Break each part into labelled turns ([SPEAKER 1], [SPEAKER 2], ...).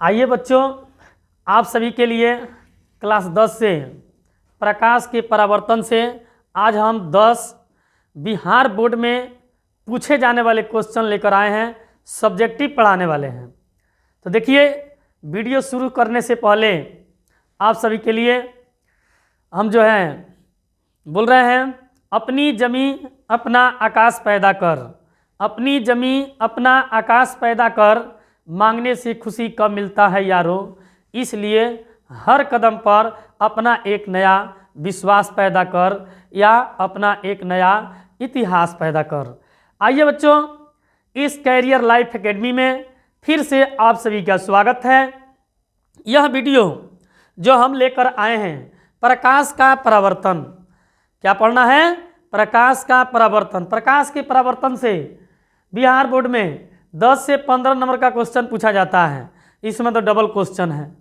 [SPEAKER 1] आइए बच्चों, आप सभी के लिए क्लास 10 से प्रकाश के परावर्तन से आज हम 10 बिहार बोर्ड में पूछे जाने वाले क्वेश्चन लेकर आए हैं, सब्जेक्टिव पढ़ाने वाले हैं। तो देखिए, वीडियो शुरू करने से पहले आप सभी के लिए हम जो हैं बोल रहे हैं, अपनी जमी अपना आकाश पैदा कर, अपनी जमी अपना आकाश पैदा कर, मांगने से खुशी कब मिलता है यारों, इसलिए हर कदम पर अपना एक नया विश्वास पैदा कर या अपना एक नया इतिहास पैदा कर। आइए बच्चों, इस कैरियर लाइफ एकेडमी में फिर से आप सभी का स्वागत है। यह वीडियो जो हम लेकर आए हैं, प्रकाश का परावर्तन, क्या पढ़ना है? प्रकाश का परावर्तन। प्रकाश के परावर्तन से बिहार बोर्ड में 10 से 15 नंबर का क्वेश्चन पूछा जाता है। इसमें तो डबल क्वेश्चन है,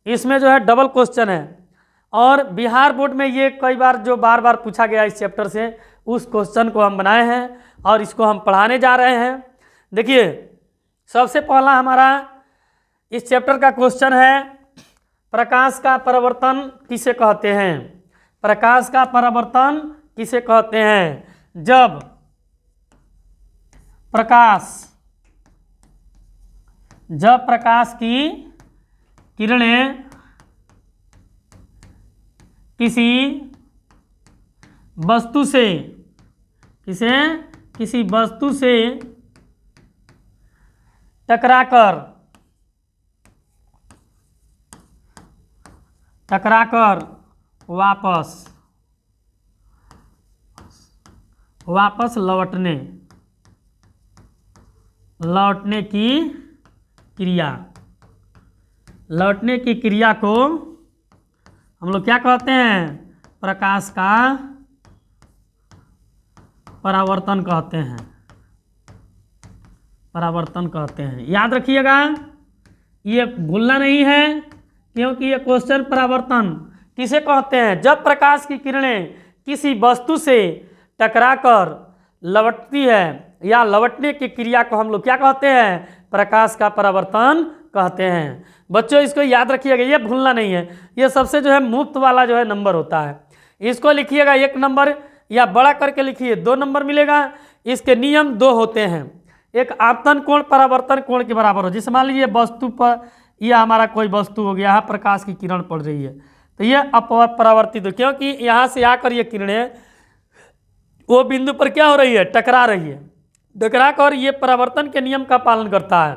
[SPEAKER 1] इसमें जो है डबल क्वेश्चन है। और बिहार बोर्ड में ये कई बार जो बार बार पूछा गया इस चैप्टर से, उस क्वेश्चन को हम बनाए हैं और इसको हम पढ़ाने जा रहे हैं। देखिए, सबसे पहला हमारा इस चैप्टर का क्वेश्चन है, प्रकाश का परावर्तन किसे कहते हैं? प्रकाश का परावर्तन किसे कहते हैं? जब प्रकाश की किरणें किसी वस्तु से टकराकर वापस लौटने की क्रिया को हम लोग क्या कहते हैं? प्रकाश का परावर्तन कहते हैं। याद रखिएगा, ये भूलना नहीं है, क्योंकि ये क्वेश्चन परावर्तन किसे कहते हैं? जब प्रकाश की किरणें किसी वस्तु से टकराकर लौटती है या लौटने की क्रिया को हम लोग क्या कहते हैं? प्रकाश का परावर्तन कहते हैं। बच्चों, इसको याद रखिएगा, ये भूलना नहीं है। ये सबसे जो है मुफ्त वाला जो है नंबर होता है। इसको लिखिएगा 1 नंबर या बड़ा करके लिखिए 2 नंबर मिलेगा। इसके नियम 2 होते हैं। एक आपतन कोण परावर्तन कोण के बराबर हो। जैसे मान लीजिए वस्तु पर, यह हमारा कोई वस्तु हो गया, यहाँ प्रकाश की किरण पड़ रही है, तो यह अपरावर्तित हो, क्योंकि यहाँ से आकर ये किरणें वो बिंदु पर क्या हो रही है? टकरा रही है। टकरा कर ये परावर्तन के नियम का पालन करता है।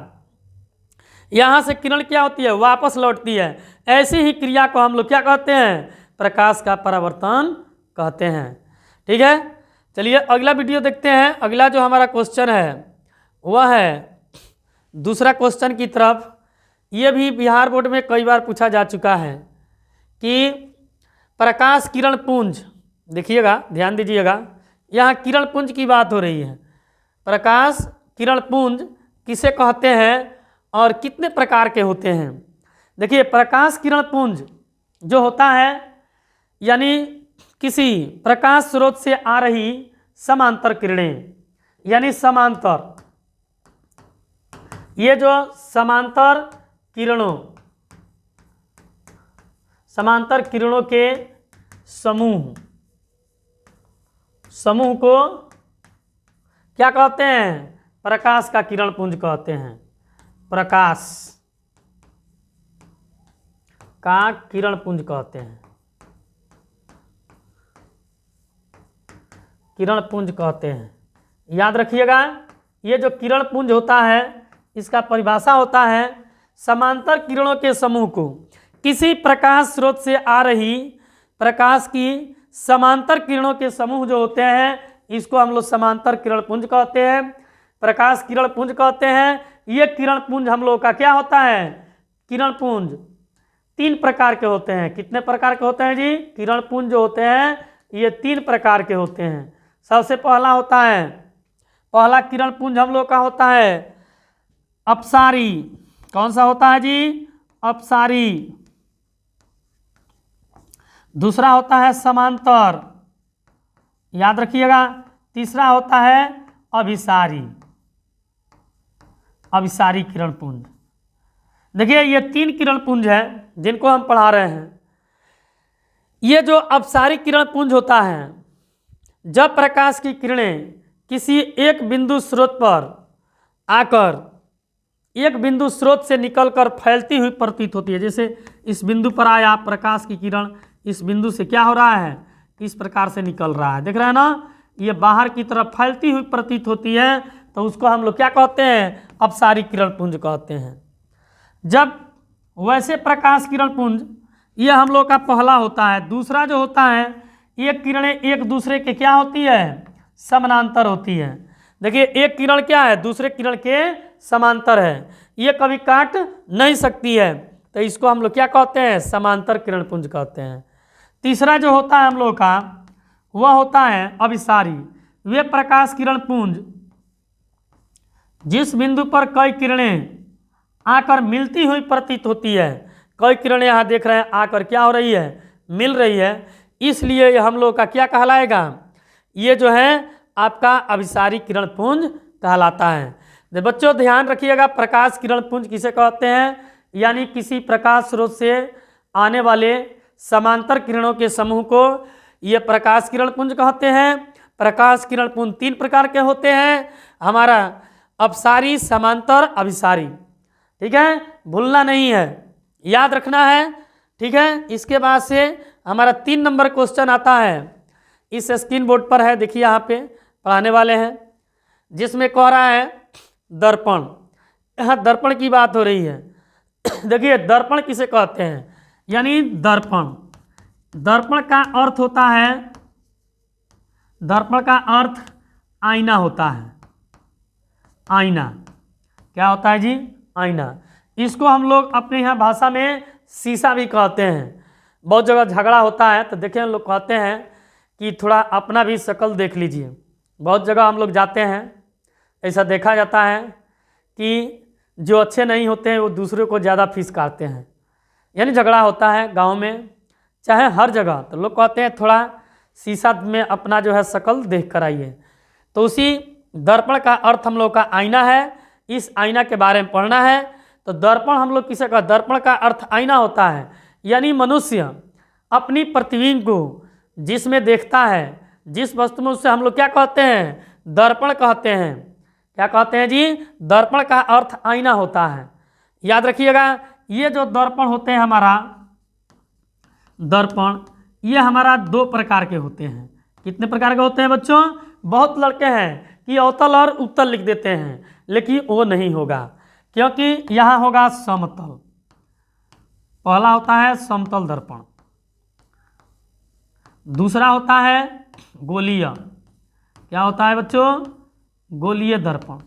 [SPEAKER 1] यहाँ से किरण क्या होती है? वापस लौटती है। ऐसी ही क्रिया को हम लोग क्या कहते हैं? प्रकाश का परावर्तन कहते हैं। ठीक है, चलिए अगला वीडियो देखते हैं। अगला जो हमारा क्वेश्चन है वह है दूसरा क्वेश्चन की तरफ। ये भी बिहार बोर्ड में कई बार पूछा जा चुका है कि प्रकाश किरण पुंज, देखिएगा, ध्यान दीजिएगा, यहाँ किरण पुंज की बात हो रही है। प्रकाश किरण पुंज किसे कहते हैं और कितने प्रकार के होते हैं? देखिए, प्रकाश किरण पुंज जो होता है, यानी किसी प्रकाश स्रोत से आ रही समांतर किरणें, यानी समांतर, ये जो समांतर किरणों के समूह को क्या कहते हैं? प्रकाश का किरण पुंज कहते हैं। प्रकाश का किरण पुंज कहते हैं, किरण पुंज कहते हैं। याद रखिएगा, ये जो किरण पुंज होता है, इसका परिभाषा होता है, समांतर किरणों के समूह को, किसी प्रकाश स्रोत से आ रही प्रकाश की समांतर किरणों के समूह जो होते हैं, इसको हम लोग समांतर किरण पुंज कहते हैं, प्रकाश किरण पुंज कहते हैं। ये किरण पुंज हम लोग का क्या होता है? किरण पुंज 3 प्रकार के होते हैं। कितने प्रकार के होते हैं जी? किरण पुंज जो होते हैं ये 3 प्रकार के होते हैं। सबसे पहला होता है, पहला किरण पुंज हम लोग का होता है अपसारी। कौन सा होता है जी? अपसारी। दूसरा होता है समांतर, याद रखिएगा। तीसरा होता है अभिसारी, अभिसारी किरण पुंज। देखिए ये 3 किरण पुंज है जिनको हम पढ़ा रहे हैं। ये जो अपसारी किरण पुंज होता है, जब प्रकाश की किरणें किसी एक बिंदु स्रोत पर आकर एक बिंदु स्रोत से निकलकर फैलती हुई प्रतीत होती है। जैसे इस बिंदु पर आया प्रकाश की किरण, इस बिंदु से क्या हो रहा है, इस प्रकार से निकल रहा है, देख रहे हैं ना, ये बाहर की तरफ फैलती हुई प्रतीत होती है, तो उसको हम लोग क्या कहते हैं, अपसारी किरण पुंज कहते हैं। जब वैसे प्रकाश किरण पुंज, ये हम लोग का पहला होता है। दूसरा जो होता है, ये किरणें एक दूसरे के क्या होती है, समानांतर होती है। देखिए एक किरण क्या है, दूसरे किरण के समांतर है, ये कभी काट नहीं सकती है, तो इसको हम लोग क्या कहते हैं, समांतर किरण पुंज कहते हैं। तीसरा जो होता है हम लोग का, वह होता है अभिसारी। वे प्रकाश किरण पुंज जिस बिंदु पर कई किरणें आकर मिलती हुई प्रतीत होती है, कई किरणें यहाँ देख रहे हैं आकर क्या हो रही है, मिल रही है, इसलिए ये हम लोग का क्या कहलाएगा, ये जो है आपका अभिसारी किरण पुंज कहलाता है। बच्चों ध्यान रखिएगा, प्रकाश किरण पुंज किसे कहते हैं, यानी किसी प्रकाश स्रोत से आने वाले समांतर किरणों के समूह को ये प्रकाश किरण पुंज कहते हैं। प्रकाश किरण पुंज 3 प्रकार के होते हैं, हमारा अपसारी, समांतर, अभिसारी। ठीक है, भूलना नहीं है, याद रखना है। ठीक है, इसके बाद से हमारा 3 नंबर क्वेश्चन आता है, इस स्क्रीन बोर्ड पर है, देखिए यहाँ पे पढ़ाने वाले हैं, जिसमें कह रहा है दर्पण। यहाँ दर्पण की बात हो रही है। देखिए दर्पण किसे कहते हैं, यानी दर्पण, दर्पण का अर्थ होता है, दर्पण का अर्थ आईना होता है। आईना क्या होता है जी, आईना। इसको हम लोग अपने यहाँ भाषा में शीशा भी कहते हैं। बहुत जगह झगड़ा होता है, तो देखें लोग कहते हैं कि थोड़ा अपना भी शक्ल देख लीजिए। बहुत जगह हम लोग जाते हैं, ऐसा देखा जाता है कि जो अच्छे नहीं होते हैं वो दूसरे को ज़्यादा फीस काटते हैं, यानी झगड़ा होता है गांव में, चाहे हर जगह, तो लोग कहते हैं थोड़ा शीशा में अपना जो है शक्ल देख कर आइए। तो उसी दर्पण का अर्थ हम लोग का आईना है, इस आईना के बारे में पढ़ना है। तो दर्पण हम लोग किसे का, दर्पण का अर्थ आईना होता है, यानी मनुष्य अपनी प्रतिबिंब को जिसमें देखता है, जिस वस्तु में, उससे हम लोग क्या कहते हैं, दर्पण कहते हैं। क्या कहते हैं जी, दर्पण का अर्थ आईना होता है। याद रखिएगा, ये जो दर्पण होते हैं हमारा दर्पण, ये हमारा 2 प्रकार के होते हैं। कितने प्रकार के होते हैं बच्चों, बहुत लड़के हैं कि अवतल और उत्तल लिख देते हैं, लेकिन वो नहीं होगा, क्योंकि यहाँ होगा समतल। पहला होता है समतल दर्पण, दूसरा होता है गोलीय। क्या होता है बच्चों, गोलीय दर्पण।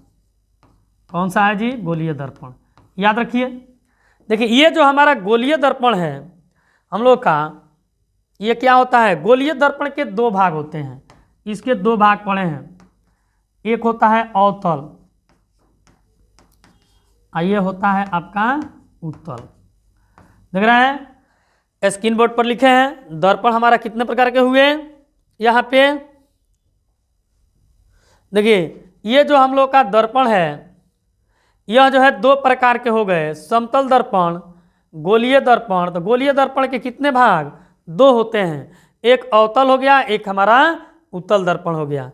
[SPEAKER 1] कौन सा है जी, गोलीय दर्पण। याद रखिए, देखिए ये जो हमारा गोलीय दर्पण है हम लोग का, ये क्या होता है, गोलीय दर्पण के 2 भाग होते हैं। इसके 2 भाग पड़े हैं, एक होता है अवतल, ये होता है आपका उत्तल। देख रहे हैं स्क्रीन बोर्ड पर लिखे हैं, दर्पण हमारा कितने प्रकार के हुए, यहाँ पे देखिए ये जो हम लोग का दर्पण है, यह जो है 2 प्रकार के हो गए, समतल दर्पण, गोलीय दर्पण। तो गोलीय दर्पण के कितने भाग, 2 होते हैं, एक अवतल हो गया, एक हमारा उत्तल दर्पण हो गया।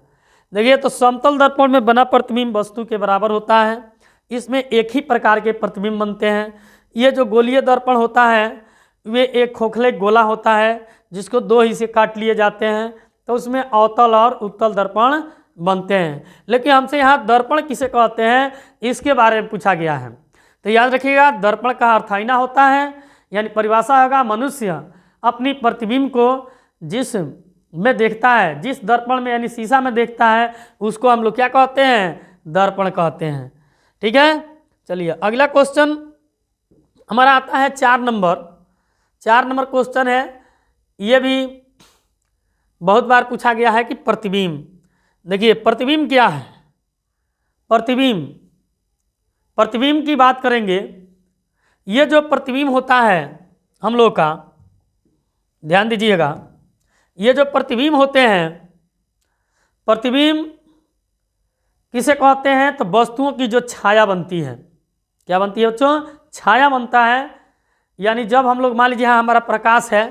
[SPEAKER 1] देखिए तो समतल दर्पण में बना प्रतिबिंब वस्तु के बराबर होता है, इसमें एक ही प्रकार के प्रतिबिंब बनते हैं। ये जो गोलीय दर्पण होता है, वे एक खोखले गोला होता है जिसको 2 हिस्से काट लिए जाते हैं, तो उसमें अवतल और उत्तल दर्पण बनते हैं। लेकिन हमसे यहाँ दर्पण किसे कहते हैं, इसके बारे में पूछा गया है। तो याद रखिएगा, दर्पण का अर्थ आईना होता है, यानी परिभाषा होगा, मनुष्य अपनी प्रतिबिंब को जिस में देखता है, जिस दर्पण में यानी शीशा में देखता है, उसको हम लोग क्या कहते हैं, दर्पण कहते हैं। ठीक है, चलिए अगला क्वेश्चन हमारा आता है 4 नंबर। 4 नंबर क्वेश्चन है, ये भी बहुत बार पूछा गया है कि प्रतिबिंब। देखिए प्रतिबिंब क्या है, प्रतिबिंब, प्रतिबिंब की बात करेंगे। ये जो प्रतिबिंब होता है हम लोग का, ध्यान दीजिएगा, ये जो प्रतिबिंब होते हैं, प्रतिबिंब किसे कहते हैं, तो वस्तुओं की जो छाया बनती है, क्या बनती है बच्चों, छाया बनता है, यानी जब हम लोग मान लीजिए यहाँ हमारा प्रकाश है,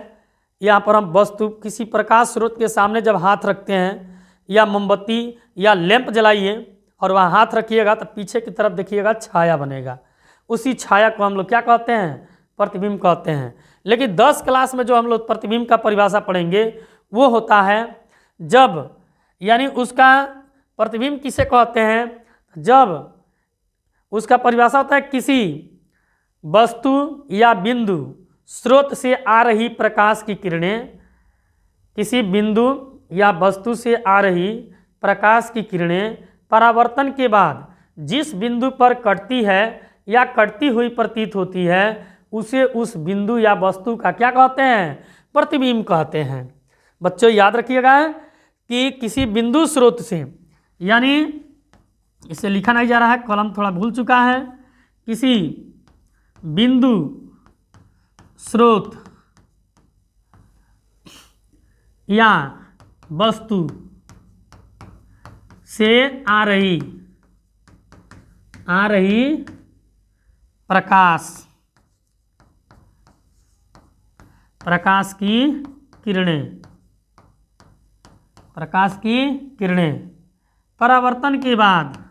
[SPEAKER 1] यहाँ पर हम वस्तु किसी प्रकाश स्रोत के सामने जब हाथ रखते हैं या मोमबत्ती या लैंप जलाइए और वहाँ हाथ रखिएगा तो पीछे की तरफ देखिएगा छाया बनेगा। उसी छाया को हम लोग क्या कहते हैं? प्रतिबिंब कहते हैं। लेकिन 10 क्लास में जो हम लोग प्रतिबिंब का परिभाषा पढ़ेंगे वो होता है जब, यानी उसका प्रतिबिंब किसे कहते हैं? जब उसका परिभाषा होता है किसी वस्तु या बिंदु स्रोत से आ रही प्रकाश की किरणें, किसी बिंदु या वस्तु से आ रही प्रकाश की किरणें परावर्तन के बाद जिस बिंदु पर कटती है या कटती हुई प्रतीत होती है उसे उस बिंदु या वस्तु का क्या कहते हैं? प्रतिबिंब कहते हैं। बच्चों याद रखिएगा कि किसी बिंदु स्रोत से, यानी इसे लिखा नहीं जा रहा है, कलम थोड़ा भूल चुका है, किसी बिंदु स्रोत या वस्तु से आ रही प्रकाश की किरणें परावर्तन के बाद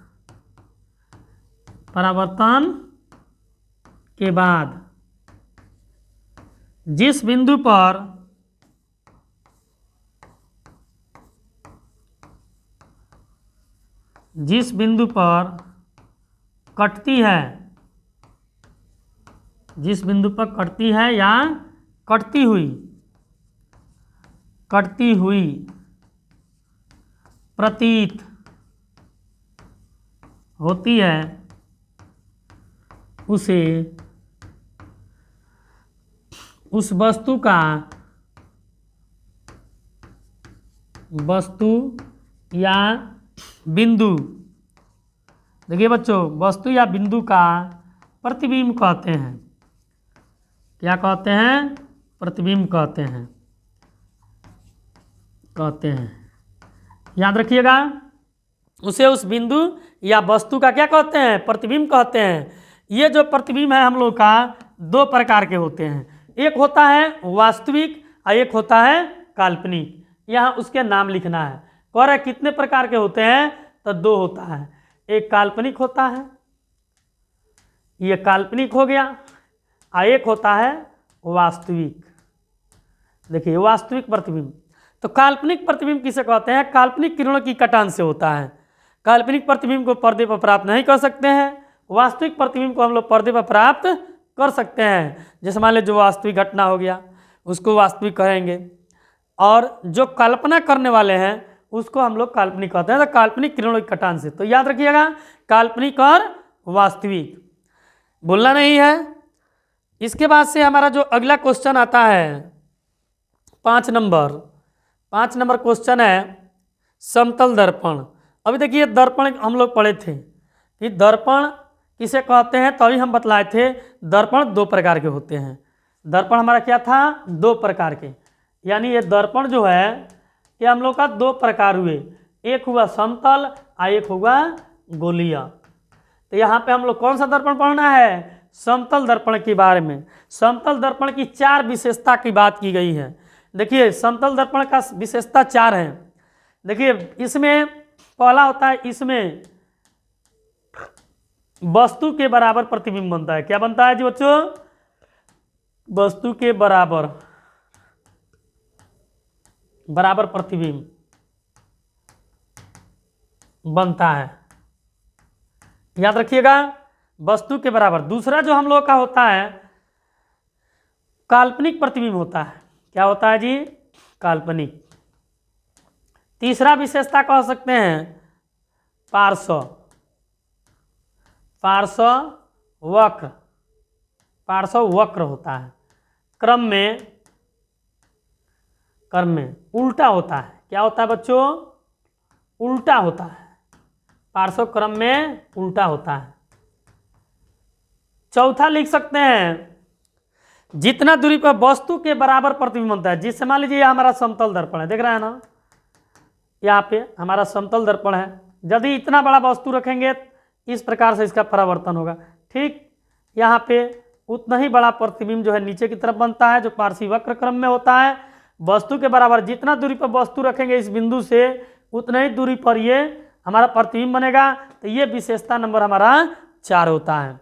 [SPEAKER 1] जिस बिंदु पर कटती है या कटती हुई प्रतीत होती है उसे उस वस्तु या बिंदु, देखिए बच्चों, वस्तु या बिंदु का प्रतिबिंब कहते हैं। क्या कहते हैं? प्रतिबिंब कहते हैं। याद रखिएगा, उसे उस बिंदु या वस्तु का क्या कहते हैं? प्रतिबिंब कहते हैं। ये जो प्रतिबिंब है हम लोग का 2 प्रकार के होते हैं, एक होता है वास्तविक और एक होता है काल्पनिक। यहाँ उसके नाम लिखना है। कह रहे कितने प्रकार के होते हैं? तो 2 होता है, एक काल्पनिक होता है, ये काल्पनिक हो गया, और एक होता है वास्तविक। देखिए वास्तविक प्रतिबिंब। तो काल्पनिक प्रतिबिंब किसे कहते हैं? काल्पनिक किरणों की कटान से होता है। काल्पनिक प्रतिबिंब को पर्दे पर प्राप्त नहीं कर सकते हैं, वास्तविक प्रतिबिंब को हम लोग पर्दे पर प्राप्त कर सकते हैं। जैसे मान लीजिए जो वास्तविक घटना हो गया उसको वास्तविक कहेंगे, और जो कल्पना करने वाले हैं उसको हम लोग काल्पनिक कहते हैं। तो काल्पनिक किरणों की कटान से, तो याद रखिएगा काल्पनिक और वास्तविक, भूलना नहीं है। इसके बाद से हमारा जो अगला क्वेश्चन आता है 5 नंबर क्वेश्चन है समतल दर्पण। अभी देखिए दर्पण हम लोग पढ़े थे कि दर्पण किसे कहते हैं, तभी हम बतलाए थे दर्पण 2 प्रकार के होते हैं। दर्पण हमारा क्या था? 2 प्रकार के, यानी ये दर्पण जो है कि हम लोग का 2 प्रकार हुए, एक हुआ समतल और एक हुआ गोलीय। तो यहाँ पे हम लोग कौन सा दर्पण पढ़ना है? समतल दर्पण के बारे में। समतल दर्पण की 4 विशेषता की बात की गई है। देखिए समतल दर्पण का विशेषता 4 है। देखिए इसमें पहला होता है, इसमें वस्तु के बराबर प्रतिबिंब बनता है। क्या बनता है जी बच्चों? वस्तु के बराबर प्रतिबिंब बनता है, याद रखिएगा, वस्तु के बराबर। दूसरा जो हम लोग का होता है काल्पनिक प्रतिबिंब होता है। क्या होता है जी? काल्पनिक। तीसरा विशेषता कह सकते हैं पार्श्व वक्र होता है, क्रम में उल्टा होता है। क्या होता है बच्चों? उल्टा होता है, पार्श्व क्रम में उल्टा होता है। चौथा लिख सकते हैं जितना दूरी पर वस्तु के बराबर प्रतिबिंब बनता है। जिससे मान लीजिए हमारा समतल दर्पण है, देख रहे हैं ना, यहाँ पे हमारा समतल दर्पण है। यदि इतना बड़ा वस्तु रखेंगे इस प्रकार से इसका परावर्तन होगा, ठीक यहाँ पे उतना ही बड़ा प्रतिबिंब जो है नीचे की तरफ बनता है, जो पारसी वक्र क्रम में होता है। वस्तु के बराबर जितना दूरी पर वस्तु रखेंगे इस बिंदु से, उतना ही दूरी पर ये हमारा प्रतिबिंब बनेगा। तो ये विशेषता नंबर हमारा 4 होता है।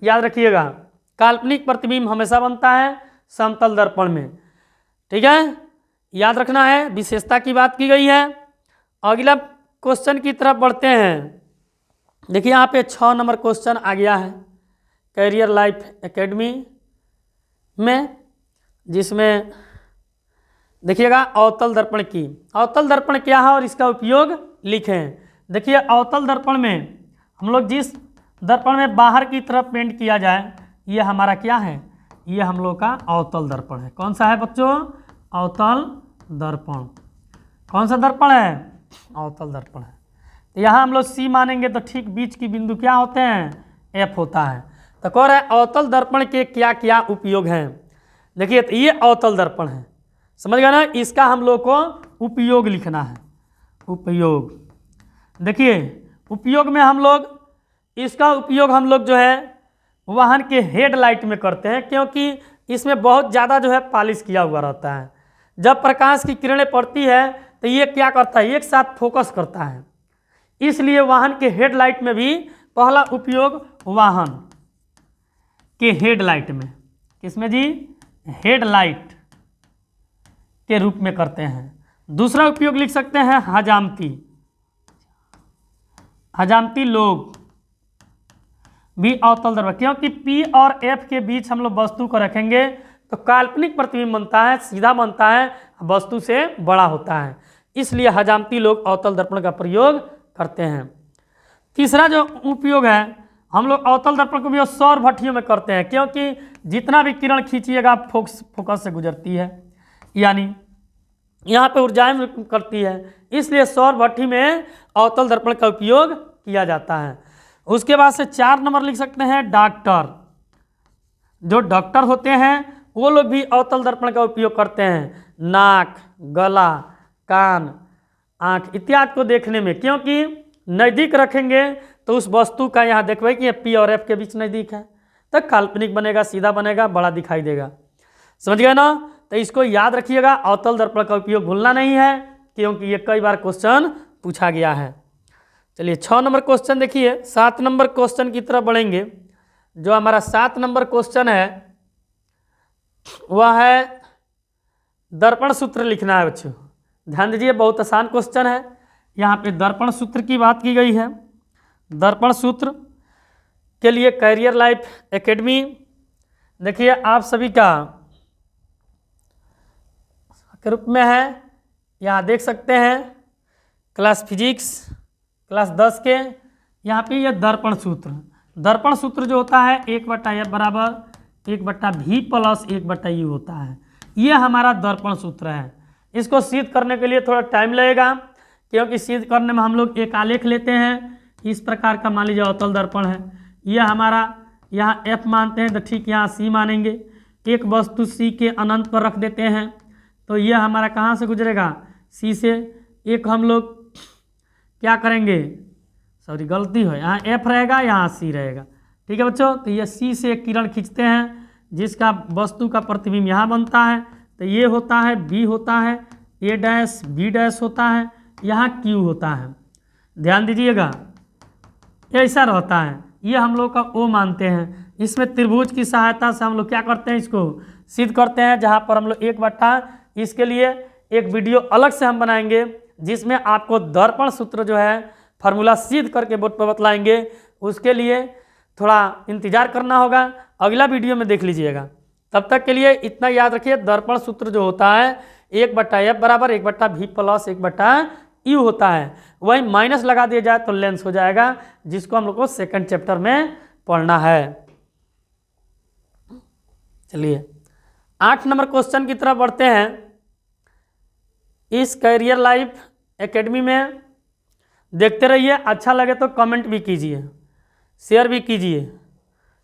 [SPEAKER 1] याद रखिएगा, काल्पनिक प्रतिबिंब हमेशा बनता है समतल दर्पण में। ठीक है, याद रखना है, विशेषता की बात की गई है। अगला क्वेश्चन की तरफ बढ़ते हैं। देखिए यहाँ पे 6 नंबर क्वेश्चन आ गया है कैरियर लाइफ एकेडमी में, जिसमें देखिएगा अवतल दर्पण की, अवतल दर्पण क्या है और इसका उपयोग लिखें। देखिए अवतल दर्पण में हम लोग जिस दर्पण में बाहर की तरफ पेंट किया जाए, ये हमारा क्या है, ये हम लोग का अवतल दर्पण है। कौन सा है बच्चों, अवतल दर्पण। कौन सा दर्पण है, अवतल दर्पण है। तो यहाँ हम लोग सी मानेंगे तो ठीक बीच की बिंदु क्या होते हैं, एफ होता है। तो कह रहा है अवतल दर्पण के क्या क्या उपयोग हैं। देखिए तो ये अवतल दर्पण है, समझ गए ना, इसका हम लोग को उपयोग लिखना है। उपयोग, देखिए उपयोग में हम लोग, इसका उपयोग हम लोग जो है वाहन के हेडलाइट में करते हैं, क्योंकि इसमें बहुत ज़्यादा जो है पॉलिश किया हुआ रहता है। जब प्रकाश की किरणें पड़ती है तो ये क्या करता है, एक साथ फोकस करता है। इसलिए वाहन के हेडलाइट में भी पहला उपयोग वाहन के हेडलाइट में, किसमें जी, हेडलाइट के रूप में करते हैं। दूसरा उपयोग लिख सकते हैं हजामती, हजामती लोग भी अवतल दर्पण, क्योंकि P और F के बीच हम लोग वस्तु को रखेंगे तो काल्पनिक प्रतिबिंब बनता है, सीधा बनता है, वस्तु से बड़ा होता है। इसलिए हजामती लोग अवतल दर्पण का प्रयोग करते हैं। तीसरा जो उपयोग है, हम लोग अवतल दर्पण को भी सौर भट्टियों में करते हैं, क्योंकि जितना भी किरण खींचिएगा फोकस से गुजरती है, यानी यहाँ पे ऊर्जाएं करती है। इसलिए सौर भट्टी में अवतल दर्पण का उपयोग किया जाता है। उसके बाद से 4 नंबर लिख सकते हैं डॉक्टर। जो डॉक्टर होते हैं वो लोग भी अवतल दर्पण का उपयोग करते हैं, नाक, गला, कान, आँख इत्यादि को देखने में, क्योंकि नज़दीक रखेंगे तो उस वस्तु का यहाँ देखिए कि P और F के बीच नज़दीक है, तो काल्पनिक बनेगा, सीधा बनेगा, बड़ा दिखाई देगा। समझ गए ना, तो इसको याद रखिएगा, अवतल दर्पण का उपयोग भूलना नहीं है, क्योंकि ये कई बार क्वेश्चन पूछा गया है। चलिए 6 नंबर क्वेश्चन देखिए, 7 नंबर क्वेश्चन की तरफ बढ़ेंगे। जो हमारा 7 नंबर क्वेश्चन है वह है दर्पण सूत्र लिखना है बच्चों। ध्यान दीजिए, बहुत आसान क्वेश्चन है। यहाँ पे दर्पण सूत्र की बात की गई है। दर्पण सूत्र के लिए कैरियर लाइफ एकेडमी, देखिए आप सभी का के रूप में है, यहाँ देख सकते हैं क्लास फिजिक्स क्लास 10 के, यहाँ पे ये दर्पण सूत्र, दर्पण सूत्र जो होता है 1/F बराबर 1/V प्लस 1/U होता है। ये हमारा दर्पण सूत्र है। इसको सिद्ध करने के लिए थोड़ा टाइम लगेगा, क्योंकि सिद्ध करने में हम लोग एक आलेख लेते हैं इस प्रकार का, मान लीजिए अवतल दर्पण है, यह हमारा यहाँ F मानते हैं तो ठीक यहाँ C मानेंगे। एक वस्तु C के अनंत पर रख देते हैं तो यह हमारा कहाँ से गुजरेगा, C से। एक हम लोग क्या करेंगे, सॉरी गलती है, यहाँ F रहेगा, यहाँ C रहेगा, ठीक है बच्चों। तो ये C से एक किरण खींचते हैं जिसका वस्तु का प्रतिबिंब यहाँ बनता है, तो ये होता है B होता है, A डैश B डैश होता है, यहाँ Q होता है। ध्यान दीजिएगा, ऐसा रहता है। ये हम लोग का O मानते हैं। इसमें त्रिभुज की सहायता से हम लोग क्या करते हैं, इसको सिद्ध करते हैं, जहाँ पर हम लोग 1/, इसके लिए एक वीडियो अलग से हम बनाएंगे जिसमें आपको दर्पण सूत्र जो है फार्मूला सिद्ध करके बोर्ड पर बतलाएंगे। उसके लिए थोड़ा इंतजार करना होगा, अगला वीडियो में देख लीजिएगा। तब तक के लिए इतना याद रखिए, दर्पण सूत्र जो होता है 1/F बराबर 1/V प्लस 1/U होता है। वही माइनस लगा दिया जाए तो लेंस हो जाएगा, जिसको हम लोग को सेकंड चैप्टर में पढ़ना है। चलिए 8 नंबर क्वेश्चन की तरफ बढ़ते हैं। इस कैरियर लाइफ एकेडमी में देखते रहिए, अच्छा लगे तो कमेंट भी कीजिए, शेयर भी कीजिए,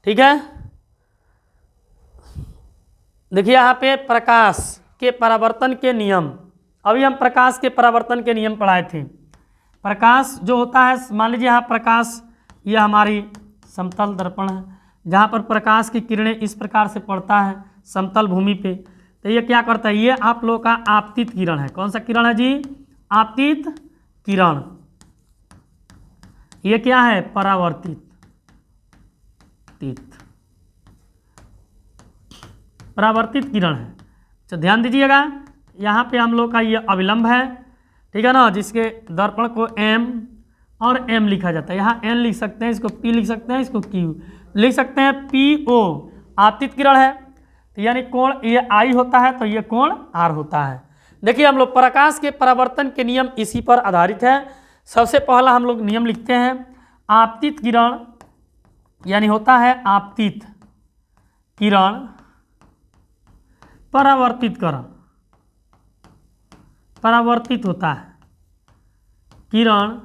[SPEAKER 1] ठीक है। देखिए यहाँ पे प्रकाश के परावर्तन के नियम, अभी हम प्रकाश के परावर्तन के नियम पढ़ाए थे। प्रकाश जो होता है, मान लीजिए यहाँ प्रकाश, ये हमारी समतल दर्पण है, जहाँ पर प्रकाश की किरणें इस प्रकार से पड़ता है समतल भूमि पे, तो ये क्या करता है, ये आप लोगों का आपतित किरण है। कौन सा किरण है जी? आपतित किरण। ये क्या है? परावर्तित परावर्तित किरण है। तो ध्यान दीजिएगा, यहाँ पे हम लोग का ये अविलंब है, ठीक है ना, जिसके दर्पण को m और m लिखा जाता है। यहाँ n लिख सकते हैं, इसको p लिख सकते हैं, इसको q लिख सकते हैं। PO आपतित किरण है, तो यानी कोण ये I होता है, तो ये कोण R होता है। देखिए हम लोग प्रकाश के परावर्तन के नियम इसी पर आधारित है। सबसे पहला हम लोग नियम लिखते हैं, आपतित किरण यानी होता है आपतित किरण परावर्तित किरण, परावर्तित होता है किरण,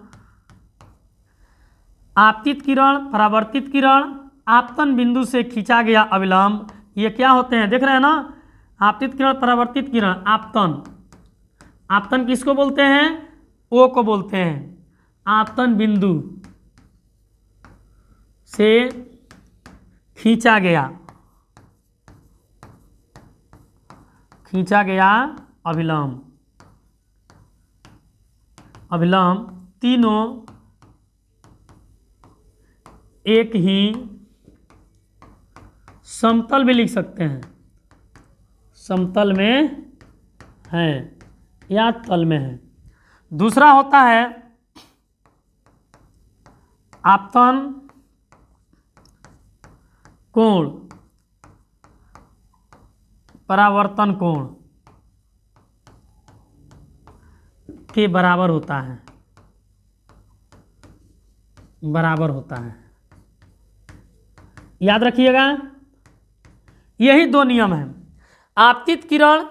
[SPEAKER 1] आपतित किरण, परावर्तित किरण, आपतन बिंदु से खींचा गया अविलंब, ये क्या होते हैं देख रहे हैं ना? आपतित किरण, परावर्तित किरण, आपतन। आपतन किसको बोलते हैं? ओ को बोलते हैं। आपतन बिंदु से खींचा गया अविलंब, तीनों एक ही समतल भी लिख सकते हैं, समतल में है या तल में है। दूसरा होता है आपतन कोण, परावर्तन कोण के बराबर होता है, याद रखिएगा। यही दो नियम हैं। आपतित किरण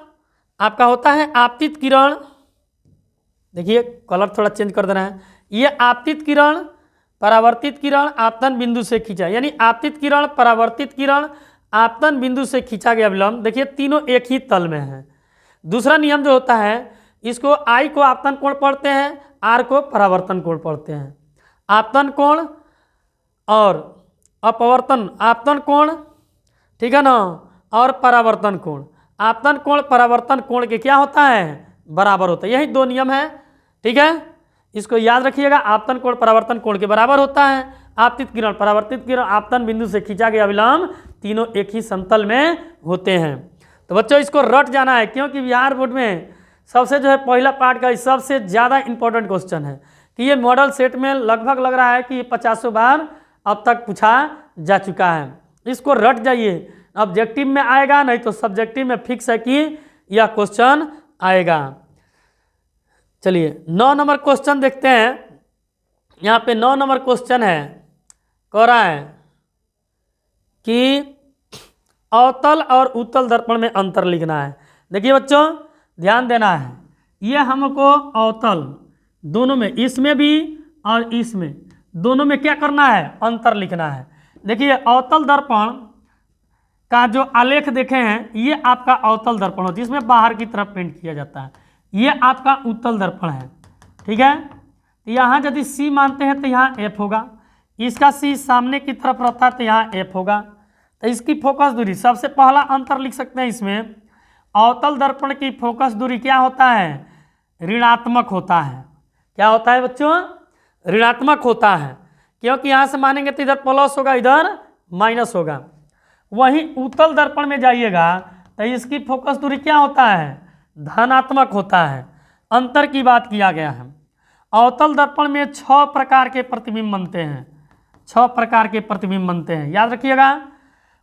[SPEAKER 1] आपका होता है, आपतित किरण, देखिए कलर थोड़ा चेंज कर देना है, ये आपतित किरण, परावर्तित किरण, आपतन बिंदु से खींचा, यानी आपतित किरण, परावर्तित किरण, आपतन बिंदु से खींचा गया अविलंब, देखिए तीनों एक ही तल में है। दूसरा नियम जो होता है, इसको I को आपतन कोण पढ़ते हैं, R को परावर्तन कोण पढ़ते हैं। आपतन कोण और अपवर्तन, आपतन कोण, ठीक है ना, और परावर्तन कोण, आपतन कोण परावर्तन कोण के क्या होता है? बराबर होता है। यही दो नियम है, ठीक है, इसको याद रखिएगा। आपतन कोण परावर्तन कोण के बराबर होता है। आपतित किरण, परावर्तित किरण, आपतन बिंदु से खींचा गया अविलंब, तीनों एक ही समतल में होते हैं। तो बच्चों इसको रट जाना है, क्योंकि बिहार बोर्ड में सबसे जो है पहला पार्ट का सबसे ज़्यादा इंपॉर्टेंट क्वेश्चन है कि ये मॉडल सेट में लगभग लग रहा है कि 50 बार अब तक पूछा जा चुका है। इसको रट जाइए, ऑब्जेक्टिव में आएगा, नहीं तो सब्जेक्टिव में फिक्स है कि यह क्वेश्चन आएगा। चलिए 9 नंबर क्वेश्चन देखते हैं। यहाँ पे 9 नंबर क्वेश्चन है, कह रहा है कि अवतल और उत्तल दर्पण में अंतर लिखना है। देखिए बच्चों ध्यान देना है, ये हमको अवतल दोनों में, इसमें भी और इसमें, दोनों में क्या करना है? अंतर लिखना है। देखिए अवतल दर्पण का जो आलेख देखे हैं, ये आपका अवतल दर्पण हो जिसमें बाहर की तरफ पेंट किया जाता है, ये आपका उत्तल दर्पण है, ठीक है। यहाँ यदि C मानते हैं तो यहाँ F होगा, इसका C सामने की तरफ रहता है तो यहाँ F होगा। तो इसकी फोकस दूरी, सबसे पहला अंतर लिख सकते हैं इसमें, अवतल दर्पण की फोकस दूरी क्या होता है? ऋणात्मक होता है। क्या होता है बच्चों? ऋणात्मक होता है, क्योंकि यहाँ से मानेंगे तो इधर प्लस होगा, इधर माइनस होगा। वहीं उत्तल दर्पण में जाइएगा तो इसकी फोकस दूरी क्या होता है? धनात्मक होता है। अंतर की बात किया गया है। अवतल दर्पण में 6 प्रकार के प्रतिबिंब बनते हैं, 6 प्रकार के प्रतिबिंब बनते हैं, याद रखिएगा।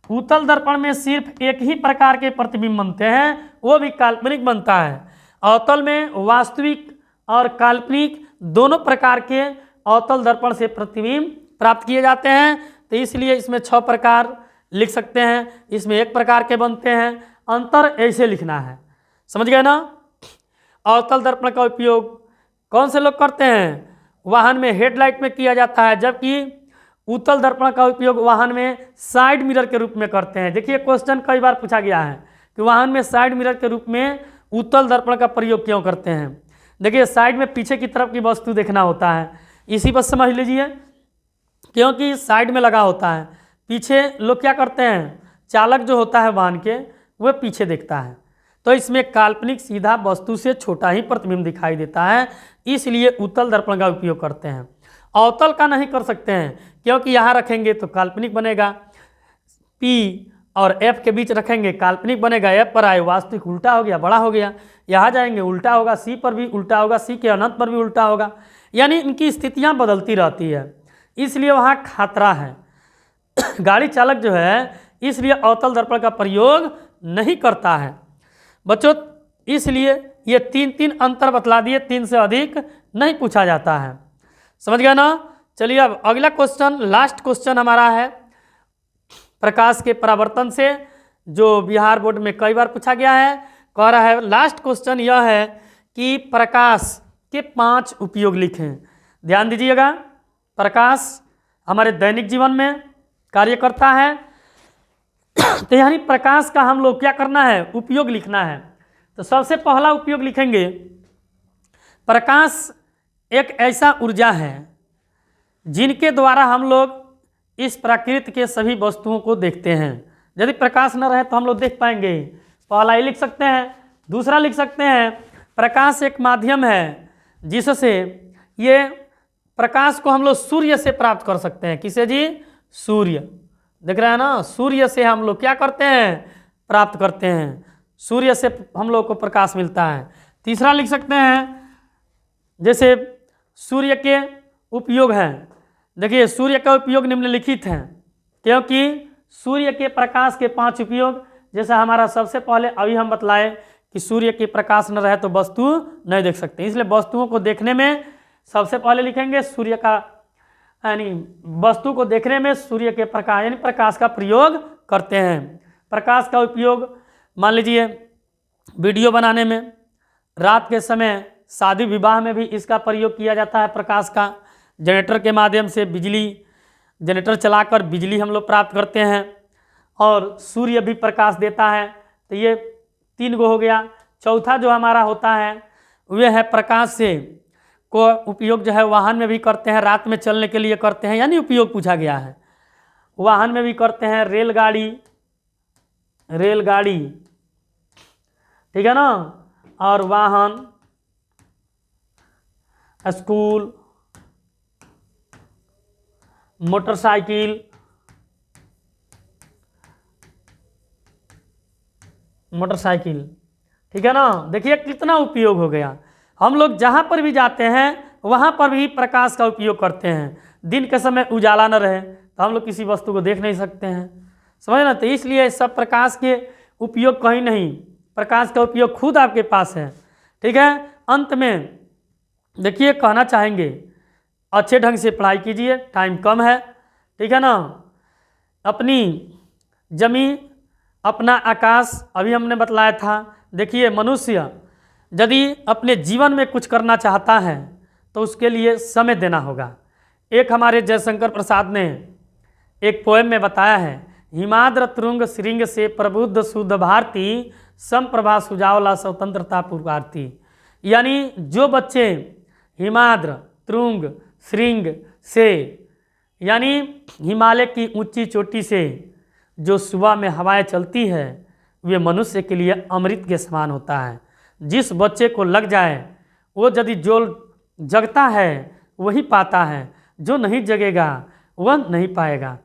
[SPEAKER 1] उत्तल दर्पण में सिर्फ एक ही प्रकार के प्रतिबिंब बनते हैं, वो भी काल्पनिक बनता है। अवतल में वास्तविक और काल्पनिक दोनों प्रकार के अवतल दर्पण से प्रतिबिंब प्राप्त किए जाते हैं। तो इसलिए इसमें 6 प्रकार लिख सकते हैं, इसमें 1 प्रकार के बनते हैं। अंतर ऐसे लिखना है, समझ गए ना। अवतल दर्पण का उपयोग कौन से लोग करते हैं? वाहन में हेडलाइट में किया जाता है, जबकि उत्तल दर्पण का उपयोग वाहन में साइड मिरर के रूप में करते हैं। देखिए क्वेश्चन कई बार पूछा गया है कि वाहन में साइड मिरर के रूप में उत्तल दर्पण का प्रयोग क्यों करते हैं। देखिए साइड में पीछे की तरफ की वस्तु देखना होता है, इसी पर समझ लीजिए, क्योंकि साइड में लगा होता है पीछे लोग क्या करते हैं, चालक जो होता है वाहन के वह पीछे देखता है, तो इसमें काल्पनिक सीधा वस्तु से छोटा ही प्रतिबिंब दिखाई देता है, इसलिए उत्तल दर्पण का उपयोग करते हैं। अवतल का नहीं कर सकते हैं, क्योंकि यहाँ रखेंगे तो काल्पनिक बनेगा, P और F के बीच रखेंगे काल्पनिक बनेगा, F पर आए वास्तविक उल्टा हो गया, बड़ा हो गया। यहाँ जाएंगे उल्टा होगा, C पर भी उल्टा होगा, C के अनंत पर भी उल्टा होगा, यानी इनकी स्थितियाँ बदलती रहती है, इसलिए वहाँ खतरा है। गाड़ी चालक जो है इसलिए अवतल दर्पण का प्रयोग नहीं करता है बच्चों, इसलिए ये 3 अंतर बतला दिए, 3 से अधिक नहीं पूछा जाता है। समझ गया ना। चलिए अब अगला क्वेश्चन, लास्ट क्वेश्चन हमारा है प्रकाश के परावर्तन से, जो बिहार बोर्ड में कई बार पूछा गया है। कह रहा है लास्ट क्वेश्चन यह है कि प्रकाश के 5 उपयोग लिखें। ध्यान दीजिएगा, प्रकाश हमारे दैनिक जीवन में कार्य करता है, तो यानी प्रकाश का हम लोग क्या करना है, उपयोग लिखना है। तो सबसे पहला उपयोग लिखेंगे, प्रकाश एक ऐसा ऊर्जा है जिनके द्वारा हम लोग इस प्रकृति के सभी वस्तुओं को देखते हैं। यदि प्रकाश न रहे तो हम लोग देख पाएंगे, पहला ही लिख सकते हैं। दूसरा लिख सकते हैं, प्रकाश एक माध्यम है जिससे ये प्रकाश को हम लोग सूर्य से प्राप्त कर सकते हैं। किसे जी, सूर्य, देख रहे हैं ना, सूर्य से हम लोग क्या करते हैं, प्राप्त करते हैं, सूर्य से हम लोग को प्रकाश मिलता है। तीसरा लिख सकते हैं, जैसे सूर्य के उपयोग हैं, देखिए सूर्य का उपयोग निम्नलिखित हैं, क्योंकि सूर्य के प्रकाश के 5 उपयोग, जैसे हमारा सबसे पहले अभी हम बतलाए कि सूर्य के प्रकाश न रहे तो वस्तु नहीं देख सकते, इसलिए वस्तुओं को देखने में सबसे पहले लिखेंगे सूर्य का, यानी वस्तु को देखने में सूर्य के प्रकाश यानी प्रकाश का प्रयोग करते हैं। प्रकाश का उपयोग मान लीजिए वीडियो बनाने में, रात के समय शादी विवाह में भी इसका प्रयोग किया जाता है प्रकाश का। जनरेटर के माध्यम से बिजली, जनरेटर चलाकर बिजली हम लोग प्राप्त करते हैं, और सूर्य भी प्रकाश देता है। तो ये 3 गो हो गया। चौथा जो हमारा होता है वह है प्रकाश से को उपयोग जो है वाहन में भी करते हैं, रात में चलने के लिए करते हैं, यानी उपयोग पूछा गया है, वाहन में भी करते हैं, रेलगाड़ी, ठीक है ना, और वाहन, स्कूल, मोटरसाइकिल, ठीक है ना। देखिए कितना उपयोग हो गया। हम लोग जहाँ पर भी जाते हैं वहाँ पर भी प्रकाश का उपयोग करते हैं। दिन के समय उजाला न रहे तो हम लोग किसी वस्तु को देख नहीं सकते हैं, समझ ना। तो इसलिए सब प्रकाश के उपयोग कहीं नहीं, प्रकाश का उपयोग खुद आपके पास है, ठीक है। अंत में देखिए कहना चाहेंगे, अच्छे ढंग से पढ़ाई कीजिए, टाइम कम है, ठीक है ना। अपनी जमीन, अपना आकाश अभी हमने बतलाया था। देखिए मनुष्य यदि अपने जीवन में कुछ करना चाहता है तो उसके लिए समय देना होगा। एक हमारे जयशंकर प्रसाद ने एक पोएम में बताया है, हिमाद्र तुरुंग श्रृंग से प्रबुद्ध शुद्ध भारती, संप्रभा सुजावला स्वतंत्रता पुकारती। यानी जो बच्चे हिमाद्र तुरुंग श्रृंग से, यानी हिमालय की ऊंची चोटी से जो सुबह में हवाएं चलती है, वे मनुष्य के लिए अमृत के समान होता है। जिस बच्चे को लग जाए वो यदि जो जगता है वही पाता है, जो नहीं जगेगा वह नहीं पाएगा।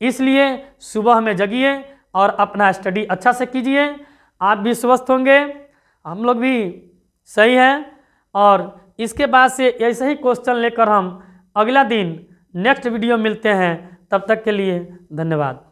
[SPEAKER 1] इसलिए सुबह में जगिए और अपना स्टडी अच्छा से कीजिए, आप भी स्वस्थ होंगे, हम लोग भी सही हैं। और इसके बाद से ऐसे ही क्वेश्चन लेकर हम अगला दिन नेक्स्ट वीडियो मिलते हैं। तब तक के लिए धन्यवाद।